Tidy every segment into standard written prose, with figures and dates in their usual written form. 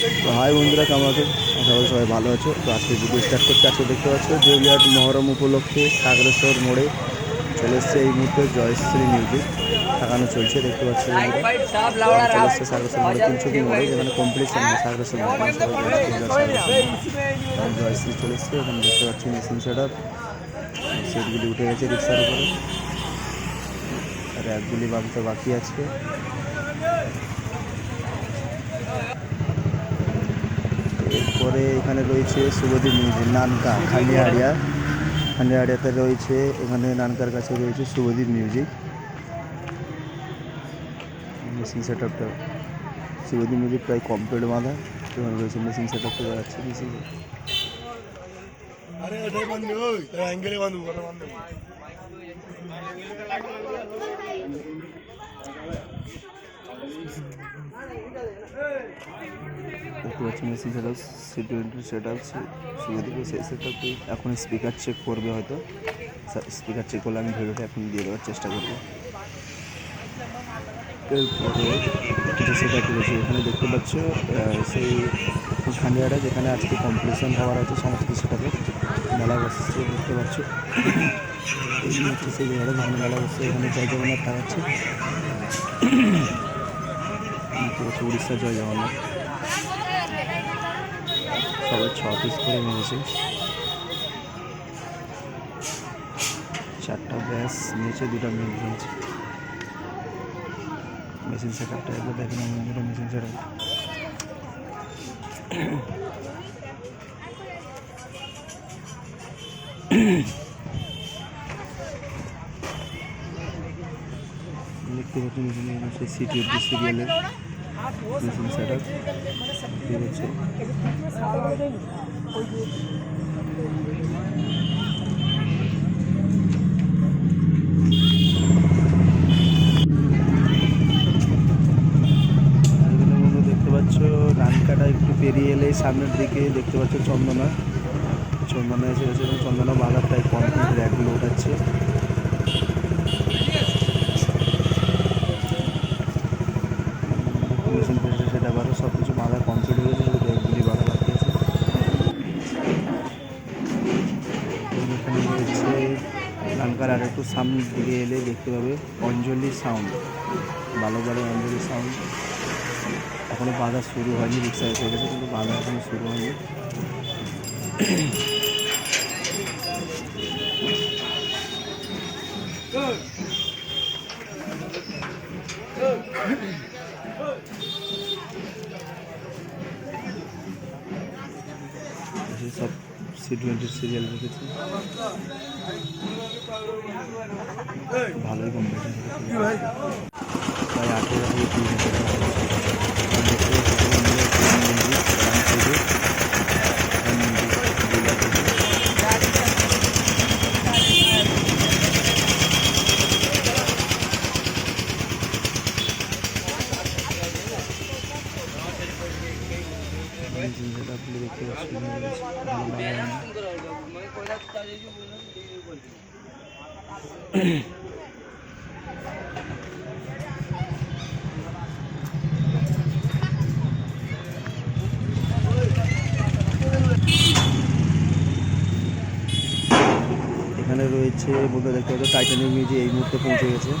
তো হাই বন্ধুরা, কেমন আছো? আশা করি সবাই ভালো আছো। তো আজকে ভিডিও স্টার্ট করতে আজকে দেখতে পাচ্ছ দেউলিয়াট মহরম উপলক্ষে সাগরেশ্বর মোড়ে চলে এসছে এই মুহূর্তে জয়শ্রী মিউজিক লাগানো চলছে। দেখতে পাচ্ছি চলে এসছে সাগরেশ্বর মোড়ে, তিনছবি মোড়ে, যেখানে কমপ্লিট সাগরেশ্বর মোড়ে জয়শ্রী চলে এসছে। এখানে দেখতে পাচ্ছি মেশিন সেট আপ, সেটগুলি উঠে গেছে রিক্সার উপরে, র্যাকগুলি বাঁধতে বাকি আছে। এরপরে এখানে রয়েছে শুভদীপ মিউজিক নানকা খালিয়াড়িয়াতে রয়েছে। এখানে নানকার কাছে রয়েছে শুভদীপ মিউজিক মেশিন সেট আপটা। শুভদীপ মিউজিক প্রায় কমপ্লিট বাঁধা। এখানে রয়েছে মেশিন সেট আপটা যাচ্ছে মেশিন। দেখতে পাচ্ছি machine set up, C20 set up, শুভদীপের সেই সেট আপটি এখন স্পিকার চেক করবে, হয়তো স্পিকার চেক করলে আমি ভিডিওটা এখন দিয়ে দেওয়ার চেষ্টা করবো। এরপরে যে সেট আপ রয়েছে এখানে দেখতে পাচ্ছ সেই খান্ডিয়াটা, যেখানে আজকে কম্পিটিশন হওয়ার আছে সমস্ত সেট আপের মেলা বসছে। দেখতে পাচ্ছ এই হচ্ছে সেই জায়গাটা যেখানে মেলা বসছে। এখানে জয় জগন্নাথ দেখাচ্ছে, দেখতে পাচ্ছ উড়িষ্যার জয় জগন্নাথ। সবাই 6 পিস করে মেরেছে, 4টা ব্যাস নিয়েছে, 2টা মিল নিয়েছে। মেশিন সেট আপটা একবার দেখেন বন্ধুরা, মেশিন সেট আপ দেখতে পাচ্ছি মেশিন হচ্ছে C20 সিরিয়ালের মেশিন সেট আপ দেখতে পাচ্ছি। দেখতে পাচ্ছ নানকাটা একটু পেরিয়ে এলে সামনের দিকে দেখতে পাচ্ছ চন্দনা এসে গেছে। চন্দনা বাজার প্রায় কমপ্লিট, র্যাকগুলো উঠাচ্ছে। মেশিন ফেলছে সেটা বারো, সব কিছু বাঁধা কমপ্লিট হয়ে গেছে, র্যাকগুলি বাঁধা বাকি আছে। এখানে রয়েছে নানকার আর একটু সামনের দিকে এলে দেখতে পাবে অঞ্জলি সাউন্ড, বালকবাড়ি অঞ্জলি সাউন্ড। এখনও বাঁধা শুরু হয়নি, রিক্সা এসে গেছে কিন্তু বাঁধা এখনো শুরু হয়নি। সব C20 সিরিয়াল রেখেছে, ভালোই কম্পিটিশন প্রায় 18 থেকে 20 টাকা। দেখতে পাচ্ছি এখানে রয়েছে বলতে দেখতে পাচ্ছ টাইটানিক মিউজিক এই মুহূর্তে পৌঁছে গেছে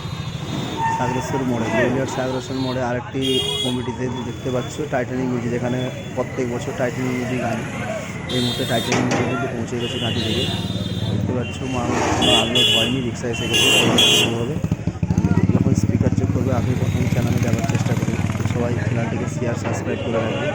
সাগরেশ্বর মোড়ে। দেউলিয়ার সাগরেশ্বর মোড়ে আরেকটি কমিটিতে দেখতে পাচ্ছ টাইটানিক মিউজিক, যেখানে প্রত্যেক বছর টাইটানিক মিউজিক আনে। এই মুহূর্তে টাইটানিক মিউজিক কিন্তু পৌঁছে গেছে ঘাটি থেকে। দেখতে পাচ্ছ মানুষ কোনো আপলোড হয়নি, রিক্সা এসে গেছে। শুরুভাবে যখন স্পিকার চেক করবে আমি প্রথম চ্যানেলে যাওয়ার চেষ্টা করি। সবাই চ্যানেলটিকে শেয়ার সাবস্ক্রাইব করে রাখবে।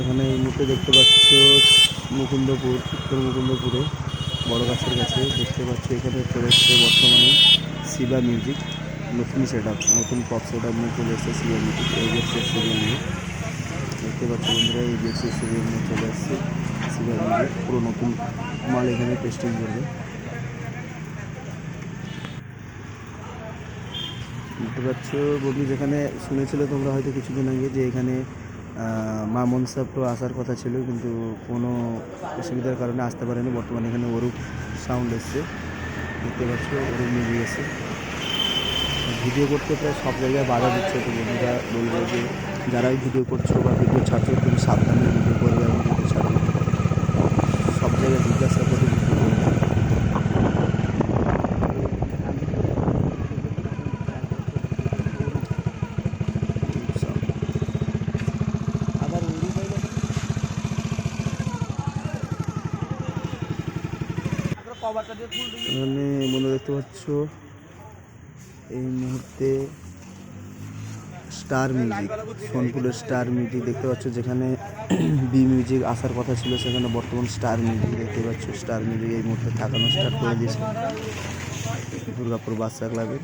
এখানে এই মুহূর্তে দেখতে পাচ্ছ মুকুন্দপুর, উত্তর মুকুন্দপুরে বড় গাছের কাছে দেখতে পাচ্ছ এখানে চলে এসছে বর্তমানে শিবা মিউজিক। নতুন সেট আপ, নতুন পপ সেট আপ নিয়ে চলে এসেছে সিএমটি এইচএক্সের সিরিয়াল নিয়ে। দেখতে পাচ্ছি বন্ধুরা এইচএক্সের সিরিয়াল নিয়ে চলে এসেছে সিরিয়াল নিয়ে, পুরো নতুন মাল এখানে টেস্টিং করবে। দেখতে পাচ্ছ বন্ধু, যেখানে শুনেছিলে তোমরা হয়তো কিছুদিন আগে যে এখানে মা মনসা প্রো আসার কথা ছিল, কিন্তু কোনো অসুবিধার কারণে আসতে পারেনি। বর্তমানে এখানে অরূপ সাউন্ড এসছে, দেখতে পাচ্ছ অরূপ মিউজিক এসছে। ভিডিও করতে প্রায় সব জায়গায় বাধা দিচ্ছে, তো বন্ধুরা বলবো যে যারাই ভিডিও করছো বা ভিডিও ছাড়ছো তুমি সাবধানে ভিডিও করবে এবং ভিডিও ছাড়বে। সব জায়গায় জিজ্ঞাসা করে ভিডিও করবে। এখানে মনে দেখতে পাচ্ছ এই মুহূর্তে স্টার মিউজিক, সোনপুরের স্টার মিউজিক দেখতে পাচ্ছ, যেখানে বি মিউজিক আসার কথা ছিল সেখানে বর্তমান স্টার মিউজিক দেখতে পাচ্ছ। স্টার মিউজিক এই মুহূর্তে থাকানো স্টার্ট করে দিয়েছে দুর্গাপুর বাচ্চা ক্লাবের।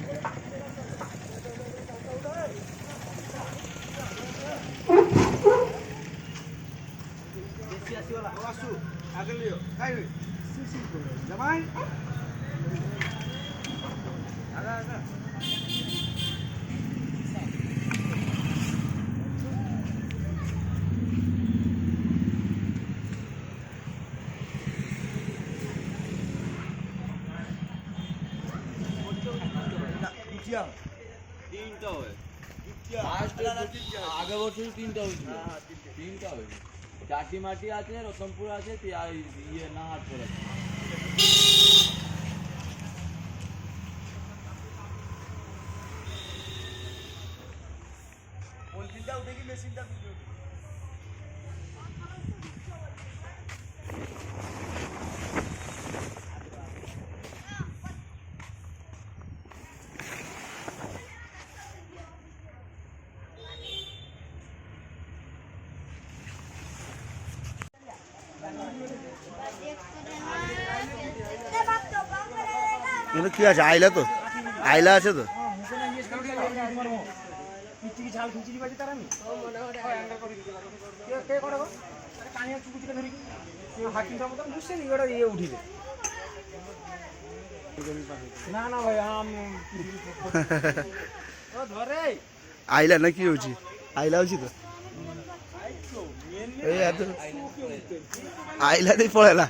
আগে বছর তিনটা হয়েছিল, তিনটা হয়েছে। চাটি মাটি আছে, রতনপুর আছে, ইয়ে না হাট করে এগুলো কি আছে? আইলা তো, আইলা আছে তো। আইলা না কি হচ্ছে? আইলা হচ্ছে তো, এই এত আইলাতেই পড়ে না।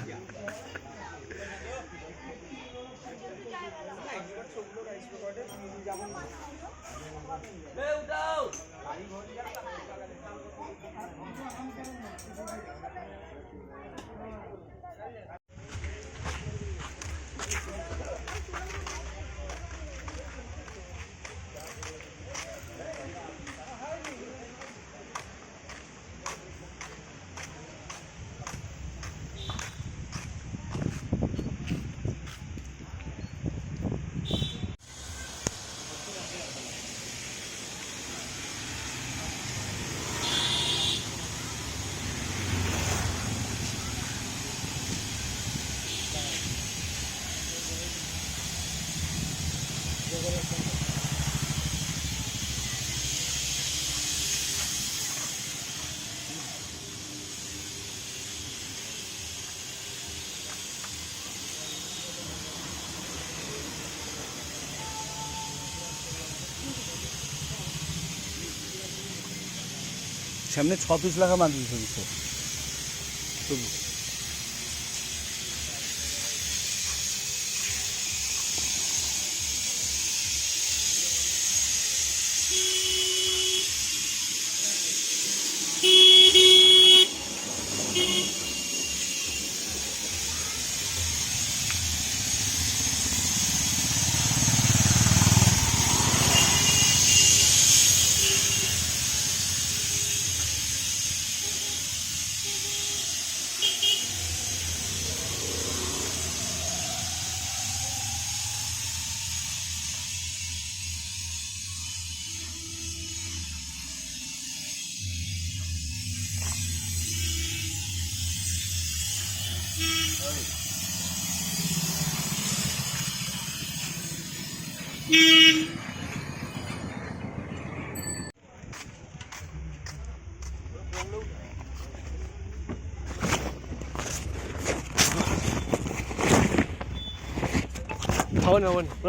সামনে 6 পিস লাগা মাছ দিচ্ছে।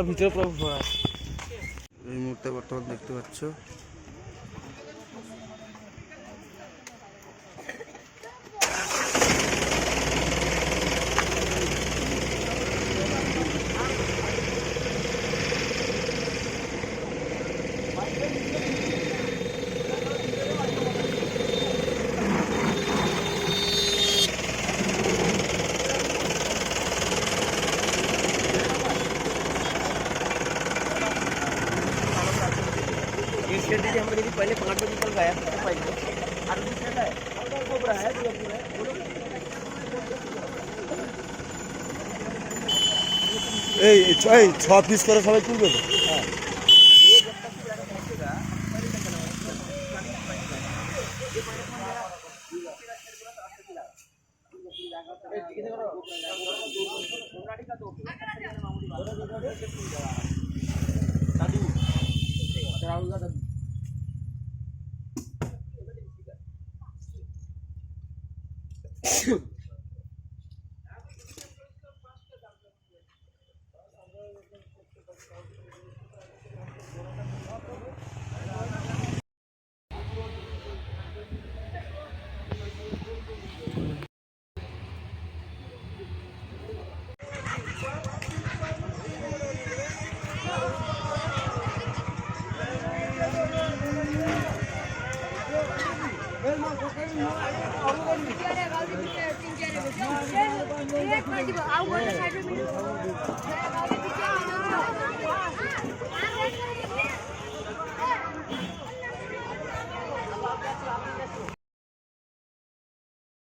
ভিতরে পুরো ভরা। এই মুহূর্তে বর্তমান দেখতে পাচ্ছ एक सेट दीजिए हमको, यदि पहले 5 बजे निकल गया तो पहले और दूसरा सेट है कोबरा है जो এই 6 পিস করে সবাই তুলবে তো I'll